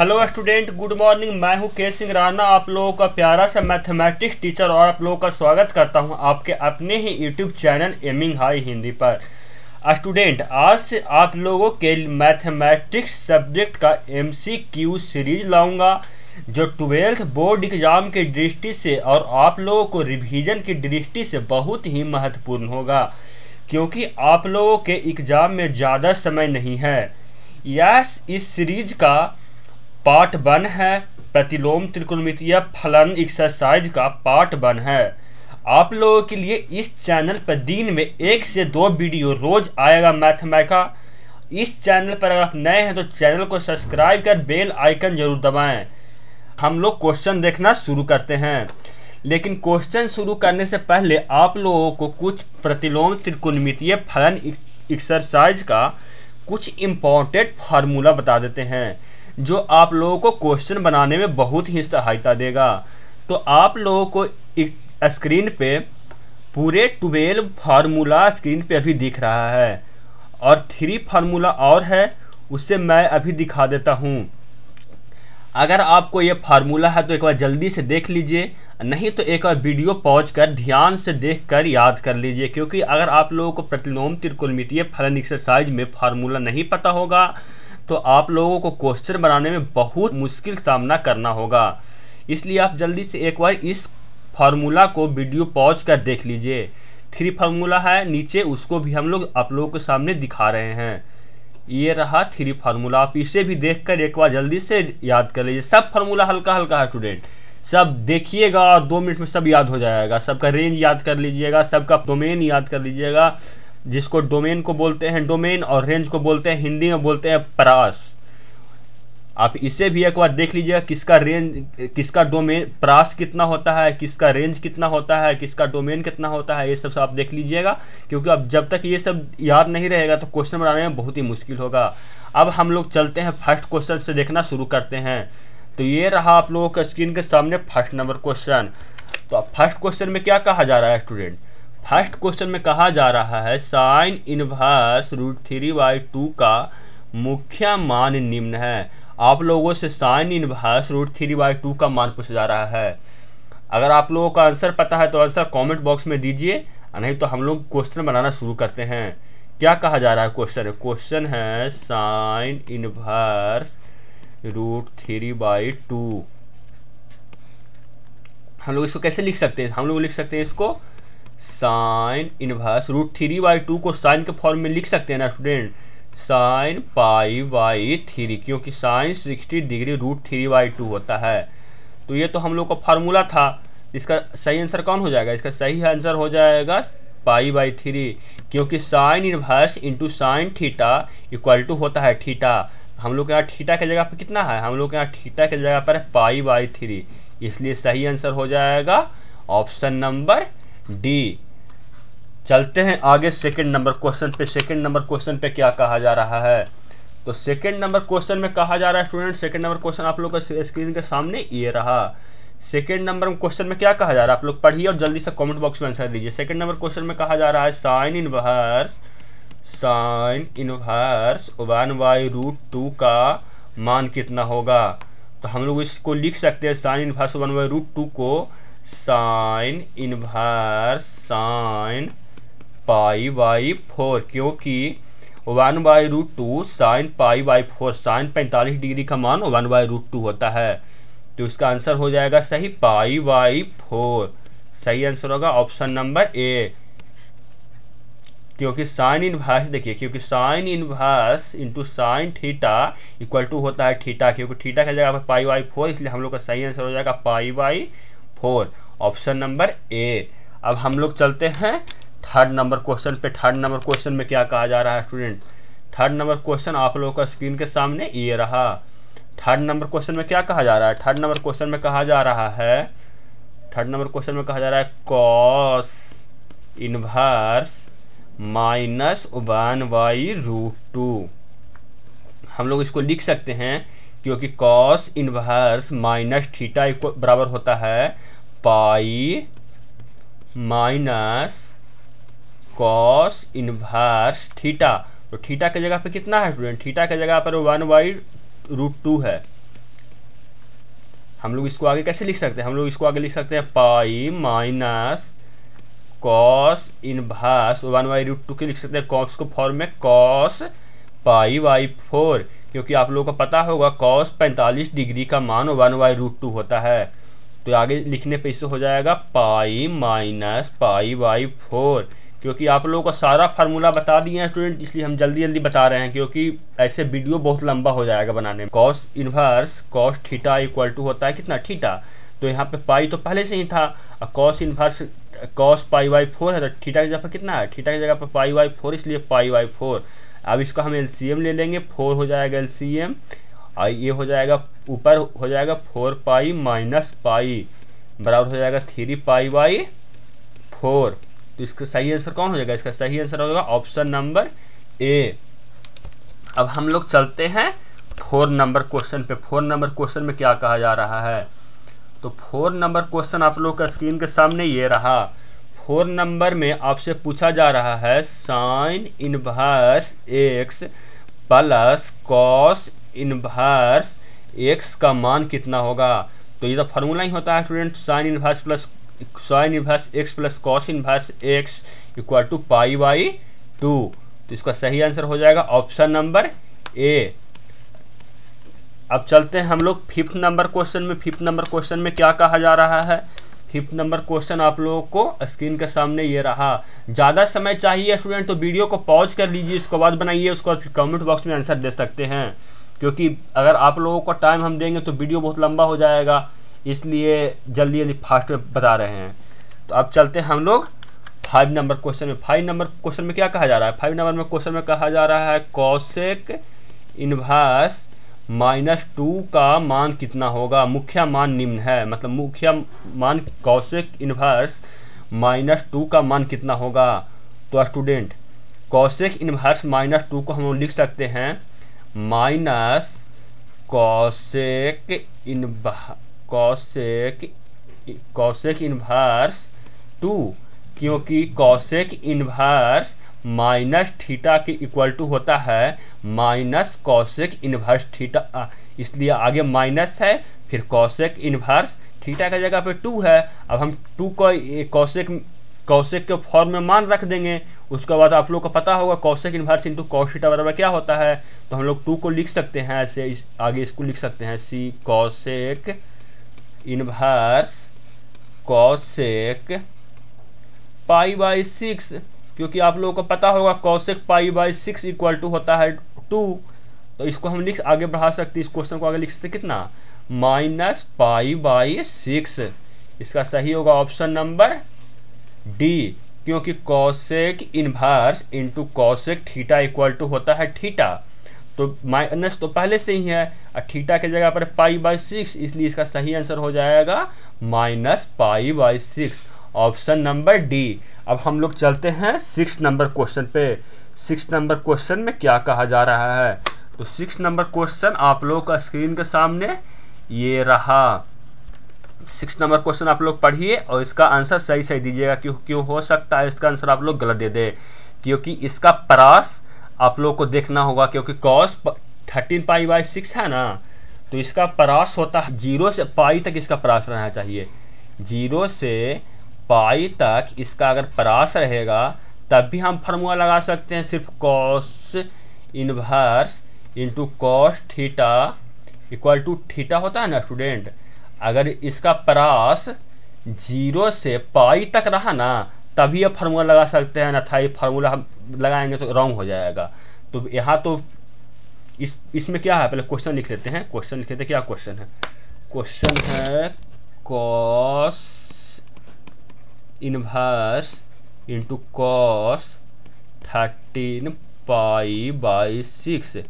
Hello student, good morning. मैं हूं के सिंह राणा, आप लोगों का प्यारा सा मैथमेटिक्स टीचर, और आप लोगों का स्वागत करता हूं आपके अपने ही YouTube channel aiming high Hindi पर। स्टूडेंट, आज से आप लोगों के मैथमेटिक्स सब्जेक्ट का एमसीक्यू सीरीज लाऊंगा जो 12th बोर्ड एग्जाम की दृष्टि से और आप लोगों को रिवीजन की दृष्टि से बहुत ही महत्वपूर्ण होगा, क्योंकि आप लोगों के एग्जाम में ज़्यादा समय नहीं है। यस, इस सीरीज का पार्ट 1 है, प्रतिलोम त्रिकोणमितीय फलन एक्सरसाइज का पार्ट 1 है। आप लोगों के लिए इस चैनल पर दिन में 1 से 2 वीडियो रोज आएगा मैथमेटिक्स का। इस चैनल पर अगर आप नए हैं तो चैनल को सब्सक्राइब कर बेल आइकन जरूर दबाएं। हम लोग क्वेश्चन देखना शुरू करते हैं, लेकिन क्वेश्चन शुरू करने से पहले आप लोगों को कुछ प्रतिलोम त्रिकोणमितीय फलन एक्सरसाइज का कुछ इम्पोर्टेंट फार्मूला बता देते हैं जो आप लोगों को क्वेश्चन बनाने में बहुत ही सहायता देगा। तो आप लोगों को स्क्रीन पे पूरे 12 फार्मूला स्क्रीन पे अभी दिख रहा है, और 3 फार्मूला और है, उससे मैं अभी दिखा देता हूँ। अगर आपको ये फार्मूला है तो एक बार जल्दी से देख लीजिए, नहीं तो एक बार वीडियो पॉज कर ध्यान से देखकर याद कर लीजिए, क्योंकि अगर आप लोगों को प्रतिलोम त्रिकोणमितीय फलन एक्सरसाइज में फार्मूला नहीं पता होगा तो आप लोगों को क्वेश्चन बनाने में बहुत मुश्किल सामना करना होगा। इसलिए आप जल्दी से एक बार इस फार्मूला को वीडियो पॉज कर देख लीजिए। 3 फार्मूला है नीचे, उसको भी हम लोग आप लोगों के सामने दिखा रहे हैं। ये रहा 3 फार्मूला, आप इसे भी देखकर एक बार जल्दी से याद कर लीजिए। सब फार्मूला हल्का हल्का है स्टूडेंट, सब देखिएगा और 2 मिनट में सब याद हो जाएगा। सबका रेंज याद कर लीजिएगा, सबका डोमेन याद कर लीजिएगा, जिसको डोमेन को बोलते हैं डोमेन और रेंज को बोलते हैं हिंदी में बोलते हैं प्रास। आप इसे भी एक बार देख लीजिएगा, किसका रेंज, किसका डोमेन प्रास कितना होता है, किसका रेंज कितना होता है, किसका डोमेन कितना होता है, ये सब आप देख लीजिएगा, क्योंकि अब जब तक ये सब याद नहीं रहेगा तो क्वेश्चन बनाने में बहुत ही मुश्किल होगा। अब हम लोग चलते हैं फर्स्ट क्वेश्चन से देखना शुरू करते हैं। तो ये रहा आप लोगों का स्क्रीन के सामने फर्स्ट नंबर क्वेश्चन। तो फर्स्ट क्वेश्चन में क्या कहा जा रहा है स्टूडेंट? फर्स्ट क्वेश्चन में कहा जा रहा है साइन इनवर्स √3/2 का मुख्य मान निम्न है। आप लोगों से साइन इनवर्स √3/2 का मान पूछा जा रहा है। अगर आप लोगों का आंसर पता है तो आंसर कमेंट बॉक्स में दीजिए, नहीं तो हम लोग क्वेश्चन बनाना शुरू करते हैं। क्या कहा जा रहा है क्वेश्चन? क्वेश्चन है साइन इनवर्स √3/2। हम लोग इसको कैसे लिख सकते हैं? हम लोग लिख सकते हैं इसको साइन इनवर्स √3/2 को साइन के फॉर्म में लिख सकते हैं ना स्टूडेंट, साइन π/3, क्योंकि साइन 60 डिग्री √3/2 होता है। तो ये तो हम लोग का फार्मूला था। इसका सही आंसर कौन हो जाएगा? इसका सही आंसर हो जाएगा π/3, क्योंकि sine inverse into sine theta equal to होता है थीटा। हम लोग के यहाँ थीटा के जगह पर कितना है? हम लोग के यहाँ थीटा के जगह पर है π/3, इसलिए सही आंसर हो जाएगा ऑप्शन नंबर डी। चलते हैं आगे सेकंड नंबर क्वेश्चन पे। सेकंड नंबर क्वेश्चन पे क्या कहा जा रहा है? तो सेकंड नंबर क्वेश्चन में कहा जा रहा है स्टूडेंट, सेकंड नंबर क्वेश्चन आप लोग का स्क्रीन के सामने ये रहा। सेकंड नंबर क्वेश्चन में क्या कहा जा रहा है? आप लोग पढ़िए और जल्दी से कमेंट बॉक्स में आंसर दीजिए। सेकंड नंबर क्वेश्चन में कहा जा रहा है साइन इनवर्स 1/√2 का मान कितना होगा? तो हम लोग इसको लिख सकते हैं साइन इनवर्स 1/√2 को साइन इनवर्स साइन π/4, क्योंकि 1/√2 साइन π/4, साइन 45 डिग्री का मान 1/√2 होता है। तो इसका आंसर हो जाएगा सही π/4। सही आंसर होगा ऑप्शन नंबर ए, क्योंकि साइन इनवर्स देखिए, क्योंकि sine inverse into sine theta equal to होता है थीटा, क्योंकि थीटा की जगह पर π/4, इसलिए हम लोग का सही आंसर हो जाएगा π/4, ऑप्शन नंबर ए। अब हम लोग चलते हैं थर्ड नंबर क्वेश्चन पे। थर्ड नंबर क्वेश्चन में क्या कहा जा रहा है स्टूडेंट? थर्ड नंबर क्वेश्चन आप लोगों का स्क्रीन के सामने ये रहा। थर्ड नंबर क्वेश्चन में क्या कहा जा रहा है? थर्ड नंबर क्वेश्चन में कहा जा रहा है, थर्ड नंबर क्वेश्चन में कहा जा रहा है कॉस इनवर्स -1/√2। हम लोग इसको लिख सकते हैं, क्योंकि कॉस इनवर्स माइनस थीटा बराबर होता है pi minus cos inverse theta. तो थीटा की जगह पे कितना है स्टूडेंट? थीटा की जगह पर 1/√2 है। हम लोग इसको आगे कैसे लिख सकते हैं, हम लोग इसको आगे लिख सकते हैं पाई माइनस कॉस इनवर्स 1/√2 के लिख सकते हैं। कॉस को फॉर्म में कॉस पाई/4, क्योंकि आप लोगों को पता होगा कॉस 45 डिग्री का मान 1/√2 होता है। तो आगे लिखने पे इससे हो जाएगा पाई माइनस पाई/4, क्योंकि आप लोगों को सारा फार्मूला बता दिए हैं स्टूडेंट, इसलिए हम जल्दी जल्दी बता रहे हैं, क्योंकि ऐसे वीडियो बहुत लंबा हो जाएगा बनाने में। Cos inverse cos theta equal to होता है कितना, थीटा। तो यहाँ पे पाई तो पहले से ही था, और कॉस इनवर्स कॉस पाई/4 है, तो थीटा की जगह पर कितना है, थीटा की जगह पर पाई/4, इसलिए पाई/4। अब इसका हम एलसीएम ले लेंगे, 4 हो जाएगा एलसीएम, और ये हो जाएगा ऊपर हो जाएगा 4 पाई माइनस पाई बराबर हो जाएगा 3 पाई/4। तो इसका सही आंसर कौन हो जाएगा, इसका सही आंसर होगा ऑप्शन नंबर ए। अब हम लोग चलते हैं 4 नंबर क्वेश्चन पे। 4 नंबर क्वेश्चन में क्या कहा जा रहा है, तो 4 नंबर क्वेश्चन आप लोग का स्क्रीन के सामने ये रहा। 4 नंबर में आपसे पूछा जा रहा है sign inverse x plus cos inverse x का मान कितना होगा। तो ये तो फार्मूला ही होता है student, sine inverse x plus cos inverse x equal to पाई/2। तो इसका सही आंसर हो जाएगा ऑप्शन नंबर ए। अब चलते हैं हम लोग 5th नंबर क्वेश्चन में। 5th नंबर क्वेश्चन में क्या कहा जा रहा है, 5th नंबर क्वेश्चन आप लोगों को स्क्रीन के सामने ये रहा। ज़्यादा समय चाहिए स्टूडेंट तो वीडियो को पॉज कर लीजिए, उसके बाद बनाइए, उसके बाद कमेंट बॉक्स में आंसर दे सकते हैं, क्योंकि अगर आप लोगों को टाइम हम देंगे तो वीडियो बहुत लंबा हो जाएगा, इसलिए जल्दी जल्दी फास्ट में बता रहे हैं। तो अब चलते हैं हम लोग 5 नंबर क्वेश्चन में। 5 नंबर क्वेश्चन में क्या कहा जा रहा है, 5 नंबर में क्वेश्चन में कहा जा रहा है कॉसेक इनवर्स -2 का मान कितना होगा। मुख्य मान निम्न है, मतलब मुख्य मान कॉसेक इनवर्स -2 का मान कितना होगा। तो स्टूडेंट कॉसेक इनवर्स -2 को हम लिख सकते हैं माइनस कॉसेक इनवर्स 2, क्योंकि कॉसेक इनवर्स माइनस थीटा के इक्वल टू होता है माइनस कॉसेक इनवर्स थीटा, इसलिए आगे माइनस है, फिर कॉसेक इनवर्स थीटा की जगह पे 2 है। अब हम 2 को कॉसेक के फॉर्म में मान रख देंगे, उसके बाद आप लोग को पता होगा cosec inverse into cos theta बराबर क्या होता है। तो हम लोग 2 को लिख सकते हैं ऐसे, आगे इसको लिख सकते हैं सी कॉसेक इनवर्स कॉसेक पाई/6, क्योंकि आप लोगों को पता होगा कॉसेक पाई/6 इक्वल टू होता है 2। तो इसको हम आगे बढ़ा सकते हैं, इस क्वेश्चन को आगे लिख सकते कितना माइनस पाई/6। इसका सही होगा ऑप्शन नंबर डी, क्योंकि cosec inverse into cosec theta equal to होता है थीटा, तो माइनस तो पहले से ही है और थीटा के जगह पर पाई/6, इसलिए इसका सही आंसर हो जाएगा माइनस पाई/6, ऑप्शन नंबर डी। अब हम लोग चलते हैं 6 नंबर क्वेश्चन पे। 6 नंबर क्वेश्चन में क्या कहा जा रहा है, तो 6 नंबर क्वेश्चन आप लोग का स्क्रीन के सामने ये रहा। 6 नंबर क्वेश्चन आप लोग पढ़िए और इसका आंसर सही सही दीजिएगा, क्यों हो सकता है इसका आंसर आप लोग गलत दे दे, क्योंकि इसका परास आप लोग को देखना होगा, क्योंकि कॉस 13 पाई/6 है ना, तो इसका परास होता है 0 से पाई तक, इसका परास रहना चाहिए 0 से पाई तक। इसका अगर परास रहेगा तब भी हम फार्मूला लगा सकते हैं, सिर्फ cos inverse into cos theta equal to theta होता है ना स्टूडेंट। अगर इसका परास 0 से पाई तक रहा ना तभी आप फार्मूला लगा सकते हैं, अन्यथा ये फार्मूला हम लगाएंगे तो रॉन्ग हो जाएगा। तो यहाँ तो इसमें क्या है, पहले क्वेश्चन लिख लेते हैं। क्वेश्चन लिख लेते हैं, क्या क्वेश्चन है, क्वेश्चन है कॉस इनवर्स इंटू कॉस 13 पाई/6।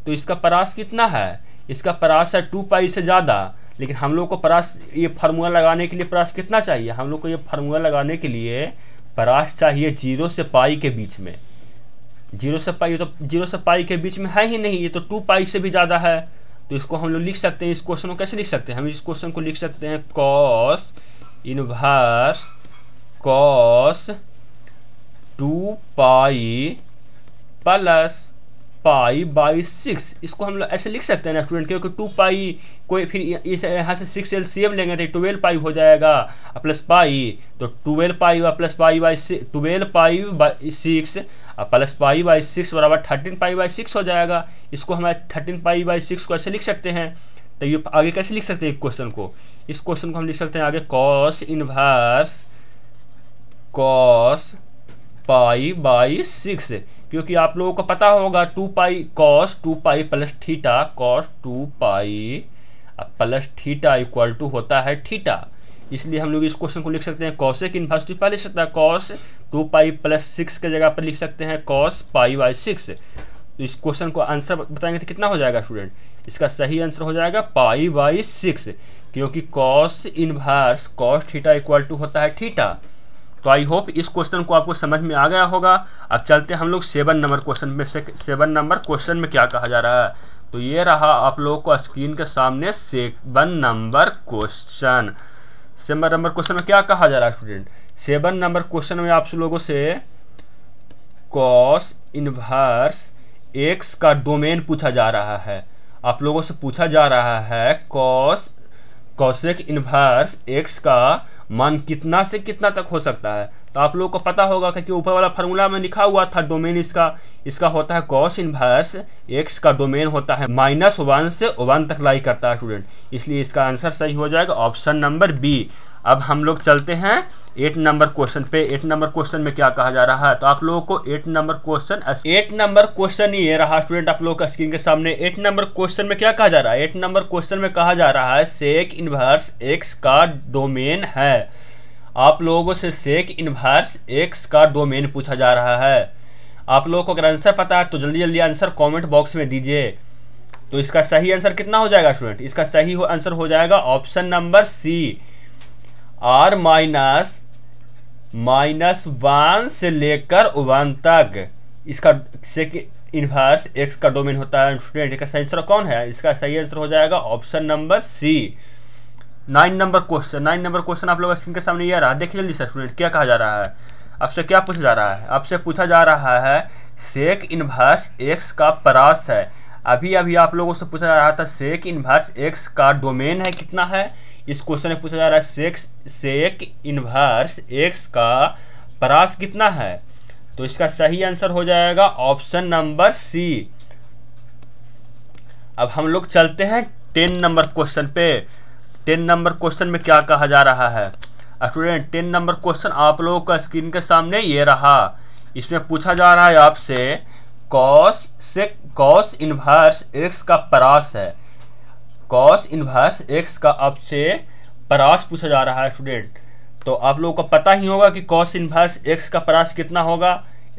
तो इसका परास कितना है, इसका परास है 2 पाई से ज़्यादा, लेकिन हम लोग को परास ये फार्मूला लगाने के लिए परास कितना चाहिए, हम लोग को ये फार्मूला लगाने के लिए परास चाहिए 0 से पाई के बीच में। 0 से पाई, तो 0 से पाई के बीच में है ही नहीं, ये तो 2 पाई से भी ज़्यादा है। तो इसको हम लोग लिख सकते हैं, इस क्वेश्चन को कैसे लिख सकते हैं, हम इस क्वेश्चन को लिख सकते हैं cos inverse cos 2 pi plus pi by 6, इसको हम लोग ऐसे लिख सकते हैं ना स्टूडेंट, क्योंकि 2 पाई कोई फिर इस यहाँ से 6 एलसीएम लेंगे तो 12 पाई हो जाएगा प्लस पाई, तो 12 pi plus pi by 12 pi by 6 plus pi by 6 बराबर 13 पाई बाई 6 हो जाएगा। इसको हम 13 पाई बाई 6 को ऐसे लिख सकते हैं। तो ये आगे कैसे लिख सकते हैं क्वेश्चन को, इस क्वेश्चन को हम लिख सकते हैं आगे cos inverse cos pi by 6, क्योंकि आप लोगों को पता होगा 2 pi cos 2 pi plus theta, cos 2 pi plus theta equal to होता है थीटा, इसलिए हम लोग इस क्वेश्चन को लिख सकते हैं कॉसेक इनवर्स थीटा लिख सकता है, कॉस 2 पाई प्लस 6 के जगह पर लिख सकते हैं कॉस पाई बाई 6। तो इस क्वेश्चन को आंसर बताएंगे तो कितना हो जाएगा स्टूडेंट, इसका सही आंसर हो जाएगा पाई बाई 6, क्योंकि cos inverse cos theta equal to होता है थीटा। तो आई होप इस क्वेश्चन को आपको समझ में आ गया होगा। अब चलते हैं हम लोग 7 नंबर क्वेश्चन में। 7 नंबर क्वेश्चन में क्या कहा जा रहा है, तो ये रहा आप लोगों को स्क्रीन के सामने 7 नंबर क्वेश्चन। 7 नंबर क्वेश्चन में क्या कहा जा रहा है स्टूडेंट, 7 नंबर क्वेश्चन में आप लोगों से कॉस इनवर्स एक्स का डोमेन पूछा जा रहा है। आप लोगों से पूछा जा रहा है कॉसेक इनवर्स एक्स का मान कितना से कितना तक हो सकता है। तो आप लोगों को पता होगा कि ऊपर वाला फार्मूला में लिखा हुआ था डोमेन इसका होता है कॉस इनवर्स एक्स का डोमेन होता है -1 से 1 तक लाई करता है स्टूडेंट, इसलिए इसका आंसर सही हो जाएगा ऑप्शन नंबर बी। अब हम लोग चलते हैं 8 नंबर क्वेश्चन पे। 8 नंबर क्वेश्चन में क्या कहा जा रहा है, तो आप लोगों को 8 नंबर क्वेश्चन ये रहा स्टूडेंट आप लोगों का स्क्रीन के सामने। 8 नंबर क्वेश्चन में क्या कहा जा रहा है, 8 नंबर क्वेश्चन में कहा जा रहा है सेक इनवर्स एक्स का डोमेन है। आप लोगों से सेक इनवर्स एक्स का डोमेन पूछा जा रहा है। आप लोगों को अगर आंसर पता है तो जल्दी जल्दी आंसर कमेंट बॉक्स में दीजिए। तो इसका सही आंसर कितना हो जाएगा स्टूडेंट, इसका सही आंसर हो जाएगा ऑप्शन नंबर सी, r -1 से लेकर 1 तक इसका सेक इनवर्स एक्स का डोमेन होता है स्टूडेंट। इसका सही आंसर कौन है, इसका सही आंसर हो जाएगा option number C. 9 number question आप लोगों के सामने यह रहा, देखिए जल्दी से स्टूडेंट क्या कहा जा रहा है, आपसे क्या पूछा जा रहा है, आपसे पूछा जा रहा है सेक इनवर्स एक्स का परास है। अभी आप लोगों से पूछा जा रहा था सेक इनवर्स एक्स का डोमेन है कितना है, इस क्वेश्चन में पूछा जा रहा है सेक इनवर्स एक्स का परास कितना है। तो इसका सही आंसर हो जाएगा ऑप्शन नंबर सी। अब हम लोग चलते हैं 10 नंबर क्वेश्चन पे। 10 नंबर क्वेश्चन में क्या कहा जा रहा है स्टूडेंट, 10 नंबर क्वेश्चन आप लोगों का स्क्रीन के सामने ये रहा। इसमें पूछा जा रहा है आपसे कॉस इनवर्स एक्स का परास है। कॉस इनवर्स एक्स का आपसे परास पूछा जा रहा है स्टूडेंट। तो आप लोगों को पता ही होगा कि कॉस इनवर्स एक्स का परास कितना होगा।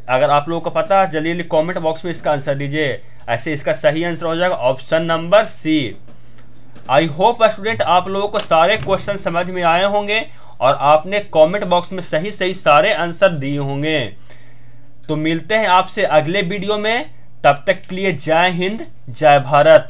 अगर आप लोगों को पता है जल्दी जल्दी कमेंट बॉक्स में इसका आंसर दीजिए, ऐसे इसका सही आंसर हो जाएगा option number C. I hope student आप लोगों को सारे क्वेश्चन समझ में आए होंगे और आपने कमेंट बॉक्स में सही सारे आंसर दिए होंगे। तो मिलते हैं आपसे अगले वीडियो में, तब तक के लिए जय हिंद जय भारत।